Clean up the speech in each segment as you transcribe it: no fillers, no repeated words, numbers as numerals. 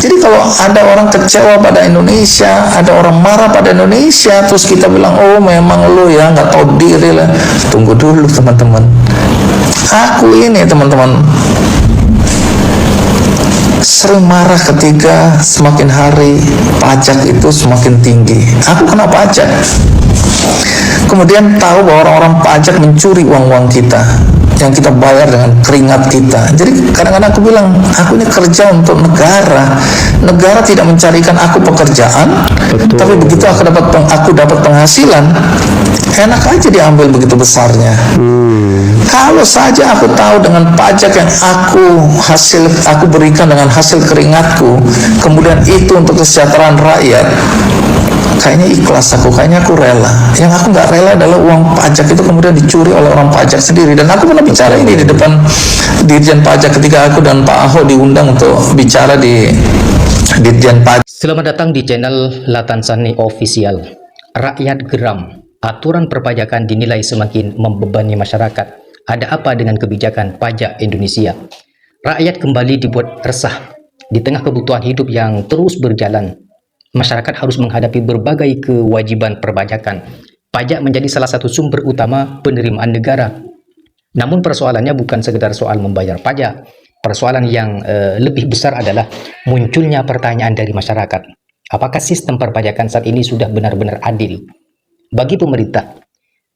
Jadi kalau ada orang kecewa pada Indonesia, ada orang marah pada Indonesia, terus kita bilang, oh memang lu ya nggak tahu diri lah. Tunggu dulu teman-teman. Aku ini teman-teman sering marah ketika semakin hari pajak itu semakin tinggi. Aku kena pajak. Kemudian tahu bahwa orang-orang pajak mencuri uang-uang kita yang kita bayar dengan keringat kita. Jadi kadang-kadang aku bilang, aku ini kerja untuk negara. Negara tidak mencarikan aku pekerjaan. Betul. Tapi begitu aku dapat penghasilan, enak aja diambil begitu besarnya. Kalau saja aku tahu dengan pajak yang aku berikan dengan hasil keringatku, kemudian itu untuk kesejahteraan rakyat, kayaknya ikhlas kayaknya aku rela. Yang aku nggak rela adalah uang pajak itu kemudian dicuri oleh orang pajak sendiri. Dan aku pernah bicara ini di depan Dirjen Pajak ketika aku dan Pak Ahok diundang untuk bicara di Dirjen Pajak. Selamat datang di channel Latansani Official. Rakyat geram, aturan perpajakan dinilai semakin membebani masyarakat. Ada apa dengan kebijakan pajak Indonesia? Rakyat kembali dibuat resah. Di tengah kebutuhan hidup yang terus berjalan, masyarakat harus menghadapi berbagai kewajiban perpajakan. Pajak menjadi salah satu sumber utama penerimaan negara. Namun persoalannya bukan sekedar soal membayar pajak. Persoalan yang lebih besar adalah munculnya pertanyaan dari masyarakat. Apakah sistem perpajakan saat ini sudah benar-benar adil? Bagi pemerintah,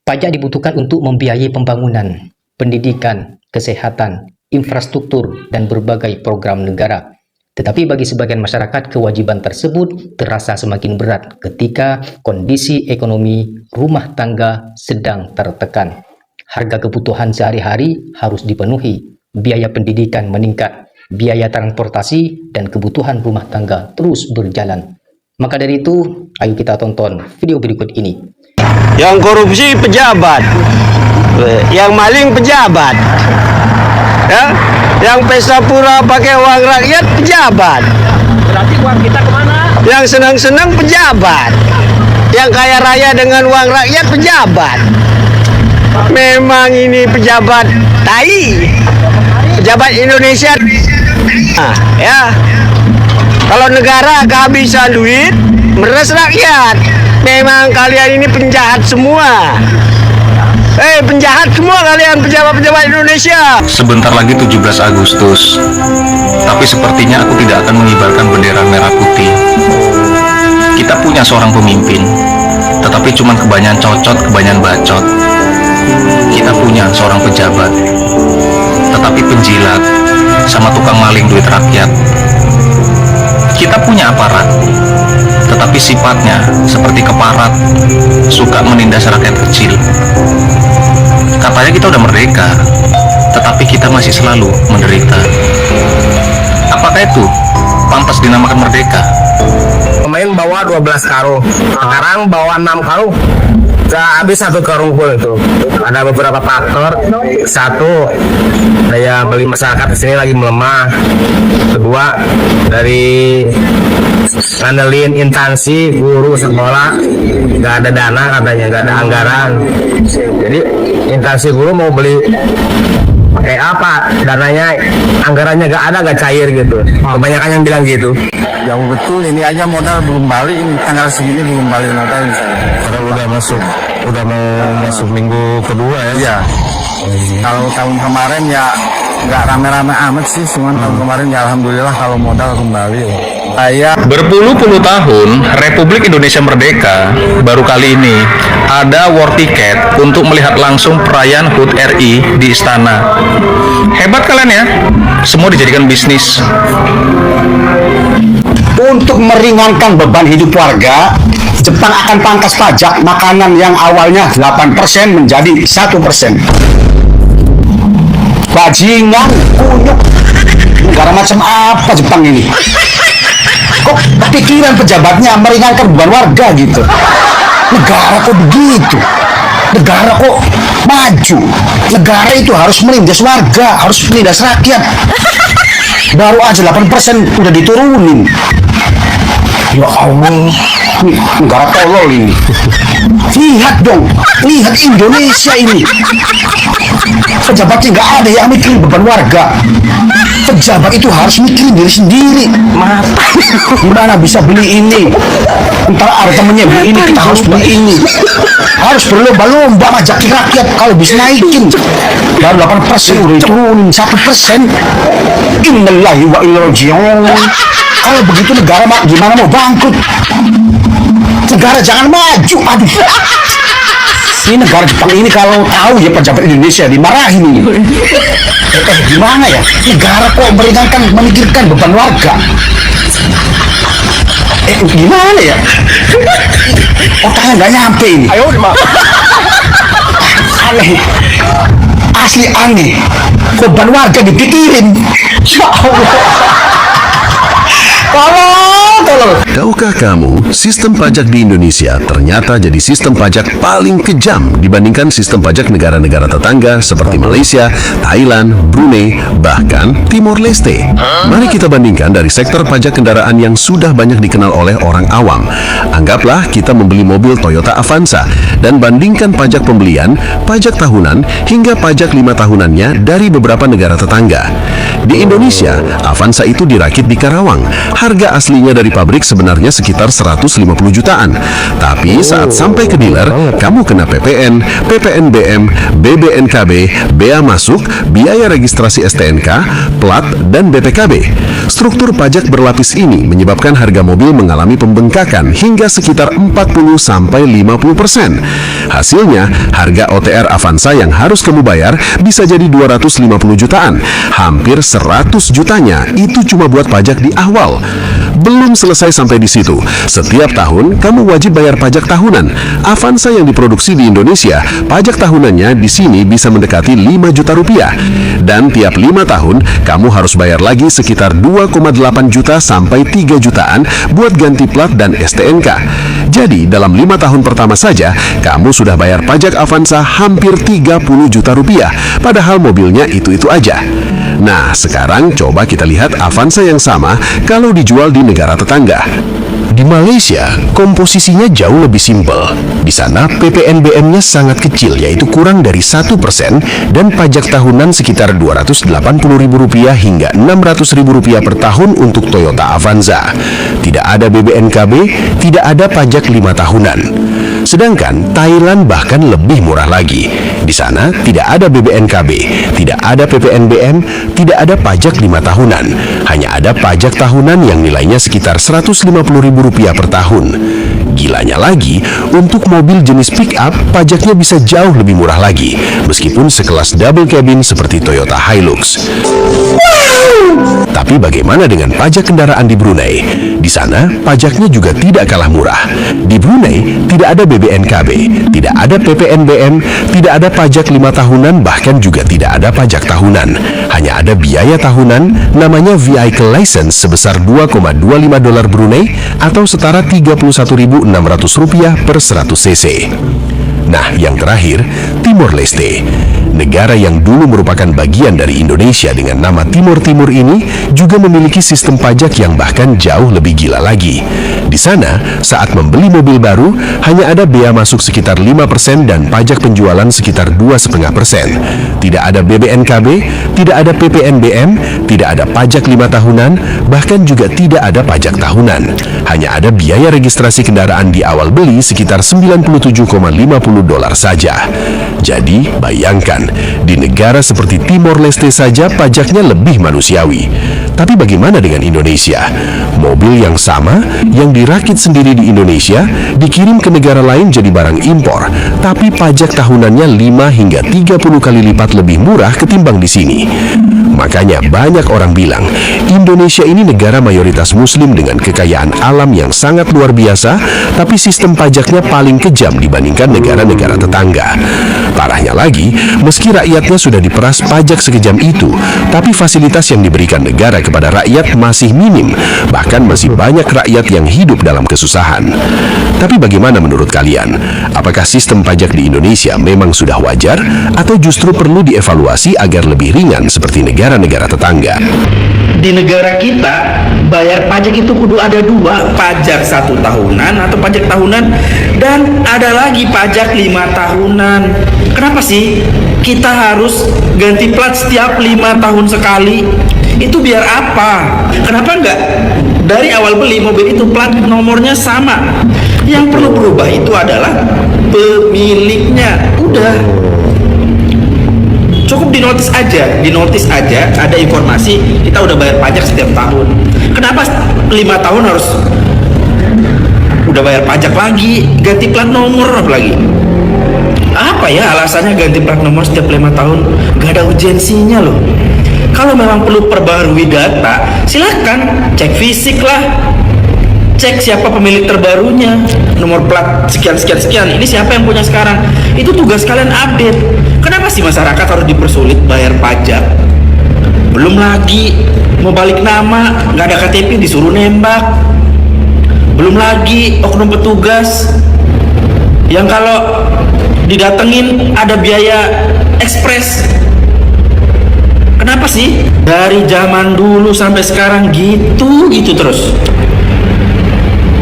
pajak dibutuhkan untuk membiayai pembangunan, pendidikan, kesehatan, infrastruktur, dan berbagai program negara. Tetapi bagi sebagian masyarakat, kewajiban tersebut terasa semakin berat ketika kondisi ekonomi rumah tangga sedang tertekan. Harga kebutuhan sehari-hari harus dipenuhi, biaya pendidikan meningkat, biaya transportasi dan kebutuhan rumah tangga terus berjalan. Maka dari itu, ayo kita tonton video berikut ini. Yang korupsi pejabat, yang maling pejabat, ya, yang pesta pura pakai uang rakyat pejabat. Berarti uang kita kemana? Yang senang-senang pejabat, yang kaya raya dengan uang rakyat pejabat. Memang ini pejabat tai, pejabat Indonesia. Nah, ya, kalau negara kehabisan duit, meres rakyat. Memang kalian ini penjahat semua. Penjahat semua kalian pejabat-pejabat Indonesia. Sebentar lagi 17 Agustus. Tapi sepertinya aku tidak akan mengibarkan bendera merah putih. Kita punya seorang pemimpin, tetapi cuma kebanyakan cocot, kebanyakan bacot. Kita punya seorang pejabat, tetapi penjilat sama tukang maling duit rakyat. Kita punya aparat, tetapi sifatnya seperti keparat, suka menindas rakyat kecil. Katanya kita udah merdeka, tetapi kita masih selalu menderita. Apakah itu pantas dinamakan merdeka? Pemain bawa 12 karung, sekarang bawa 6 karung. Gak habis satu karung full itu. Ada beberapa faktor. Satu, daya beli masyarakat di sini lagi melemah. Kedua, dari ngandelin instansi guru sekolah nggak ada dana katanya, nggak ada anggaran. Jadi instansi guru mau beli pakai apa, dananya anggarannya nggak ada, nggak cair gitu. Kebanyakan yang bilang gitu. Jauh betul, ini aja modal belum balik, ini tanggal segini belum balik modal. Udah mau masuk minggu kedua ya. Iya. Kalau tahun kemarin ya nggak rame-rame amat sih, cuman tahun kemarin ya alhamdulillah kalau modal kembali. Berpuluh-puluh tahun Republik Indonesia merdeka, baru kali ini ada war ticket untuk melihat langsung perayaan HUT RI di istana. Hebat kalian ya, semua dijadikan bisnis. Untuk meringankan beban hidup warga, Jepang akan pangkas pajak makanan yang awalnya 8% menjadi 1%. Bajingan, kunyuk, negara macam apa Jepang ini? Kok kepikiran pejabatnya meringankan beban warga gitu? Negara kok begitu? Negara kok maju? Negara itu harus menindas warga, harus menindas rakyat. Baru aja 8% udah diturunin. Ya Allah, ini negara tolol ini. Lihat dong, lihat Indonesia ini. Pejabatnya nggak ada yang mikirin beban warga. Pejabat itu harus mikirin diri sendiri. Gimana bisa beli ini? Ntar ada temennya beli ini, kita harus beli ini. Harus berlomba-lomba ngajak rakyat kalau bisa naikin. Dari 8% udah turunin 1%. Innalillahi wa inna ilaihi raji'un. Kalau begitu negara gimana mau bangkrut? Negara jangan maju. Aduh. Ini negara Jepang ini kalau tahu ya pejabat Indonesia dimarahin ini. Gimana ya? Negara kok meringankan, memikirkan beban warga. Gimana ya? Otaknya nggak nyampe ini. Ayo, Mak. Aneh. Asli aneh. Beban warga dipikirin. Ya Allah. Tolong. Tahukah kamu, sistem pajak di Indonesia ternyata jadi sistem pajak paling kejam dibandingkan sistem pajak negara-negara tetangga seperti Malaysia, Thailand, Brunei, bahkan Timor Leste. Mari kita bandingkan dari sektor pajak kendaraan yang sudah banyak dikenal oleh orang awam. Anggaplah kita membeli mobil Toyota Avanza dan bandingkan pajak pembelian, pajak tahunan, hingga pajak 5 tahunannya dari beberapa negara tetangga. Di Indonesia, Avanza itu dirakit di Karawang. Harga aslinya dari pabrik sebenarnya sekitar 150 jutaan. Tapi saat sampai ke dealer, kamu kena PPN, PPNBM, BBNKB, bea masuk, biaya registrasi STNK, plat, dan BPKB. Struktur pajak berlapis ini menyebabkan harga mobil mengalami pembengkakan hingga sekitar 40-50%. Hasilnya, harga OTR Avanza yang harus kamu bayar bisa jadi 250 jutaan. Hampir 100 jutanya itu cuma buat pajak di awal. Belum selesai sampai di situ. Setiap tahun kamu wajib bayar pajak tahunan. Avanza yang diproduksi di Indonesia, pajak tahunannya di sini bisa mendekati 5 juta rupiah. Dan tiap 5 tahun kamu harus bayar lagi sekitar 2,8 juta sampai 3 jutaan buat ganti plat dan STNK. Jadi dalam 5 tahun pertama saja kamu sudah bayar pajak Avanza hampir 30 juta rupiah. Padahal mobilnya itu-itu aja. Nah, sekarang coba kita lihat Avanza yang sama kalau dijual di negara tetangga. Di Malaysia, komposisinya jauh lebih simpel. Di sana, PPNBM-nya sangat kecil, yaitu kurang dari 1%, dan pajak tahunan sekitar Rp280.000 hingga Rp600.000 per tahun untuk Toyota Avanza. Tidak ada BBNKB, tidak ada pajak 5 tahunan. Sedangkan Thailand bahkan lebih murah lagi. Di sana tidak ada BBNKB, tidak ada PPNBM, tidak ada pajak 5 tahunan. Hanya ada pajak tahunan yang nilainya sekitar Rp150.000 per tahun. Gilanya lagi, untuk mobil jenis pick-up, pajaknya bisa jauh lebih murah lagi, meskipun sekelas double cabin seperti Toyota Hilux. Tapi bagaimana dengan pajak kendaraan di Brunei? Di sana, pajaknya juga tidak kalah murah. Di Brunei, tidak ada BBNKB, tidak ada PPNBM, tidak ada pajak 5 tahunan, bahkan juga tidak ada pajak tahunan. Hanya ada biaya tahunan, namanya Vehicle License sebesar $2,25 Brunei atau setara Rp31.600 per 100 cc. Nah, yang terakhir, Timor Leste. Negara yang dulu merupakan bagian dari Indonesia dengan nama Timor Timur ini juga memiliki sistem pajak yang bahkan jauh lebih gila lagi. Di sana, saat membeli mobil baru, hanya ada bea masuk sekitar 5% dan pajak penjualan sekitar 2,5%. Tidak ada BBNKB, tidak ada PPNBM, tidak ada pajak 5 tahunan, bahkan juga tidak ada pajak tahunan. Hanya ada biaya registrasi kendaraan di awal beli sekitar $97,50 saja. Jadi, bayangkan, di negara seperti Timor Leste saja pajaknya lebih manusiawi. Tapi bagaimana dengan Indonesia? Mobil yang sama, yang dirakit sendiri di Indonesia, dikirim ke negara lain jadi barang impor, tapi pajak tahunannya 5 hingga 30 kali lipat lebih murah ketimbang di sini. Makanya banyak orang bilang, Indonesia ini negara mayoritas muslim dengan kekayaan alam yang sangat luar biasa, tapi sistem pajaknya paling kejam dibandingkan negara-negara tetangga. Parahnya lagi, meski rakyatnya sudah diperas pajak sekejam itu, tapi fasilitas yang diberikan negara kepada rakyat masih minim, bahkan masih banyak rakyat yang hidup dalam kesusahan. Tapi bagaimana menurut kalian? Apakah sistem pajak di Indonesia memang sudah wajar, atau justru perlu dievaluasi agar lebih ringan seperti negara-negara tetangga? Di negara kita, bayar pajak itu kudu ada dua, pajak 1 tahunan atau pajak tahunan, dan ada lagi pajak 5 tahunan. Kenapa sih kita harus ganti plat setiap 5 tahun sekali? Itu biar apa? Kenapa nggak dari awal beli mobil itu plat nomornya sama? Yang perlu berubah itu adalah pemiliknya. Udah, cukup dinotis aja ada informasi kita udah bayar pajak setiap tahun. Kenapa 5 tahun harus udah bayar pajak lagi, ganti plat nomor apalagi? Apa ya alasannya ganti plat nomor setiap 5 tahun? Gak ada urgensinya loh. Kalau memang perlu perbarui data, silakan cek fisik lah, cek siapa pemilik terbarunya, nomor plat sekian ini siapa yang punya sekarang. Itu tugas kalian update. Kenapa sih masyarakat harus dipersulit bayar pajak? Belum lagi mau balik nama nggak ada KTP disuruh nembak. Belum lagi oknum petugas yang kalau didatengin ada biaya ekspres. Kenapa sih dari zaman dulu sampai sekarang gitu terus?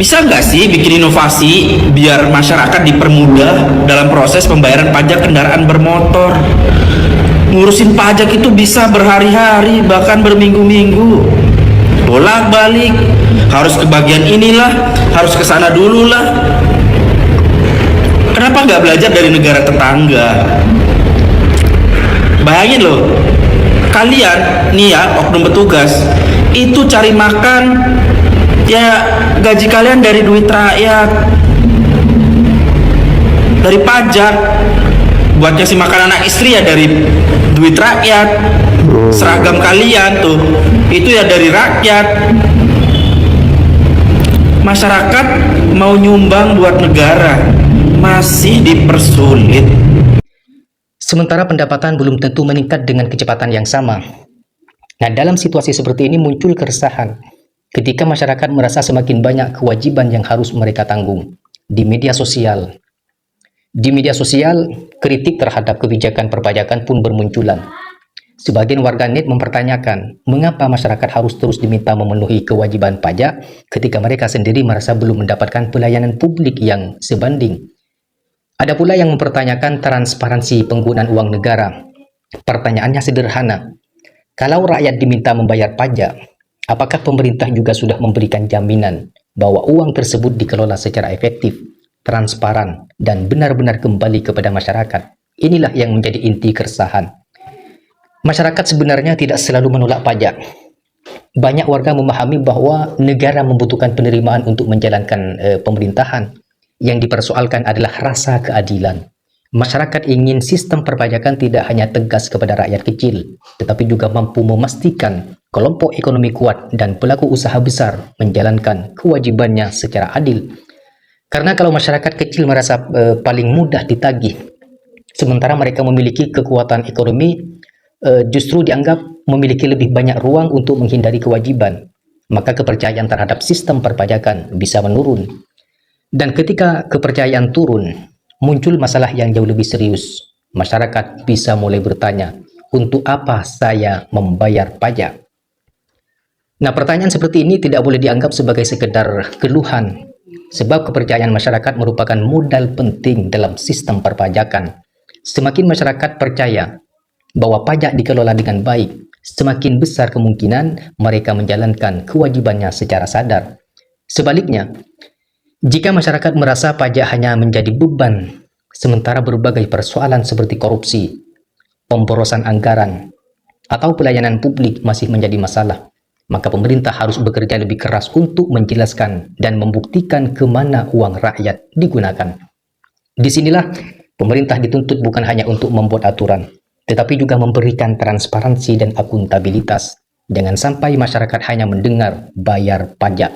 Bisa nggak sih bikin inovasi biar masyarakat dipermudah dalam proses pembayaran pajak kendaraan bermotor? Ngurusin pajak itu bisa berhari-hari bahkan berminggu-minggu, bolak-balik, harus ke bagian inilah, harus ke sana dulu lah. Kenapa nggak belajar dari negara tetangga? Bayangin loh, kalian nih ya oknum petugas itu cari makan ya, gaji kalian dari duit rakyat, dari pajak. Buat ngasih makan anak istri ya dari duit rakyat. Seragam kalian tuh itu ya dari rakyat. Masyarakat mau nyumbang buat negara masih dipersulit. Sementara pendapatan belum tentu meningkat dengan kecepatan yang sama. Nah, dalam situasi seperti ini muncul keresahan ketika masyarakat merasa semakin banyak kewajiban yang harus mereka tanggung di media sosial. Di media sosial, kritik terhadap kebijakan perpajakan pun bermunculan. Sebagian warganet mempertanyakan mengapa masyarakat harus terus diminta memenuhi kewajiban pajak ketika mereka sendiri merasa belum mendapatkan pelayanan publik yang sebanding. Ada pula yang mempertanyakan transparansi penggunaan uang negara. Pertanyaannya sederhana, kalau rakyat diminta membayar pajak, apakah pemerintah juga sudah memberikan jaminan bahwa uang tersebut dikelola secara efektif, transparan, dan benar-benar kembali kepada masyarakat? Inilah yang menjadi inti keresahan. Masyarakat sebenarnya tidak selalu menolak pajak. Banyak warga memahami bahwa negara membutuhkan penerimaan untuk menjalankan pemerintahan. Yang dipersoalkan adalah rasa keadilan. Masyarakat ingin sistem perpajakan tidak hanya tegas kepada rakyat kecil, tetapi juga mampu memastikan kelompok ekonomi kuat dan pelaku usaha besar menjalankan kewajibannya secara adil. Karena kalau masyarakat kecil merasa paling mudah ditagih, sementara mereka memiliki kekuatan ekonomi, justru dianggap memiliki lebih banyak ruang untuk menghindari kewajiban, maka kepercayaan terhadap sistem perpajakan bisa menurun. Dan ketika kepercayaan turun, muncul masalah yang jauh lebih serius. Masyarakat bisa mulai bertanya, untuk apa saya membayar pajak? Nah, pertanyaan seperti ini tidak boleh dianggap sebagai sekedar keluhan, sebab kepercayaan masyarakat merupakan modal penting dalam sistem perpajakan. Semakin masyarakat percaya bahwa pajak dikelola dengan baik, semakin besar kemungkinan mereka menjalankan kewajibannya secara sadar. Sebaliknya, jika masyarakat merasa pajak hanya menjadi beban, sementara berbagai persoalan seperti korupsi, pemborosan anggaran, atau pelayanan publik masih menjadi masalah, maka pemerintah harus bekerja lebih keras untuk menjelaskan dan membuktikan kemana uang rakyat digunakan. Disinilah pemerintah dituntut bukan hanya untuk membuat aturan, tetapi juga memberikan transparansi dan akuntabilitas. Jangan sampai masyarakat hanya mendengar bayar pajak,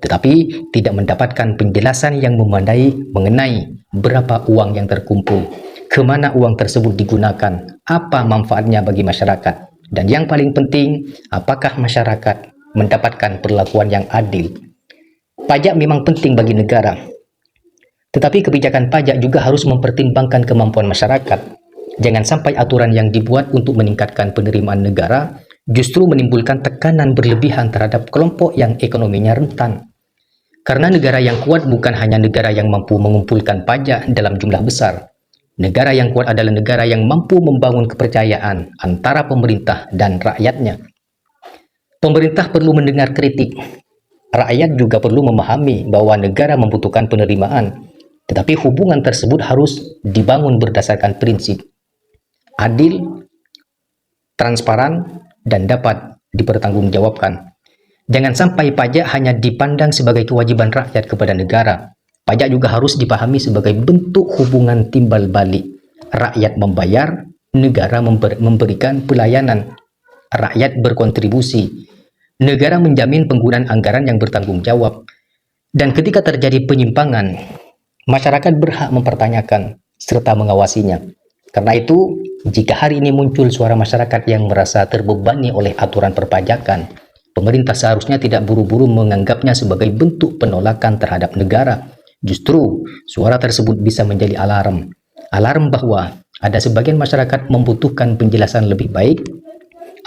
tetapi tidak mendapatkan penjelasan yang memadai mengenai berapa uang yang terkumpul, kemana uang tersebut digunakan, apa manfaatnya bagi masyarakat, dan yang paling penting, apakah masyarakat mendapatkan perlakuan yang adil. Pajak memang penting bagi negara, tetapi kebijakan pajak juga harus mempertimbangkan kemampuan masyarakat. Jangan sampai aturan yang dibuat untuk meningkatkan penerimaan negara justru menimbulkan tekanan berlebihan terhadap kelompok yang ekonominya rentan. Karena negara yang kuat bukan hanya negara yang mampu mengumpulkan pajak dalam jumlah besar. Negara yang kuat adalah negara yang mampu membangun kepercayaan antara pemerintah dan rakyatnya. Pemerintah perlu mendengar kritik. Rakyat juga perlu memahami bahwa negara membutuhkan penerimaan, tetapi hubungan tersebut harus dibangun berdasarkan prinsip adil, transparan, dan dapat dipertanggungjawabkan. Jangan sampai pajak hanya dipandang sebagai kewajiban rakyat kepada negara. Pajak juga harus dipahami sebagai bentuk hubungan timbal balik. Rakyat membayar, negara memberikan pelayanan. Rakyat berkontribusi. Negara menjamin penggunaan anggaran yang bertanggung jawab. Dan ketika terjadi penyimpangan, masyarakat berhak mempertanyakan serta mengawasinya. Karena itu, jika hari ini muncul suara masyarakat yang merasa terbebani oleh aturan perpajakan, pemerintah seharusnya tidak buru-buru menganggapnya sebagai bentuk penolakan terhadap negara. Justru, suara tersebut bisa menjadi alarm. Alarm bahwa ada sebagian masyarakat membutuhkan penjelasan lebih baik,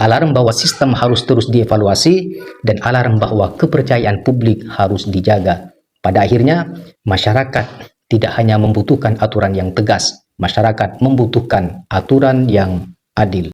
alarm bahwa sistem harus terus dievaluasi, dan alarm bahwa kepercayaan publik harus dijaga. Pada akhirnya, masyarakat tidak hanya membutuhkan aturan yang tegas, masyarakat membutuhkan aturan yang adil.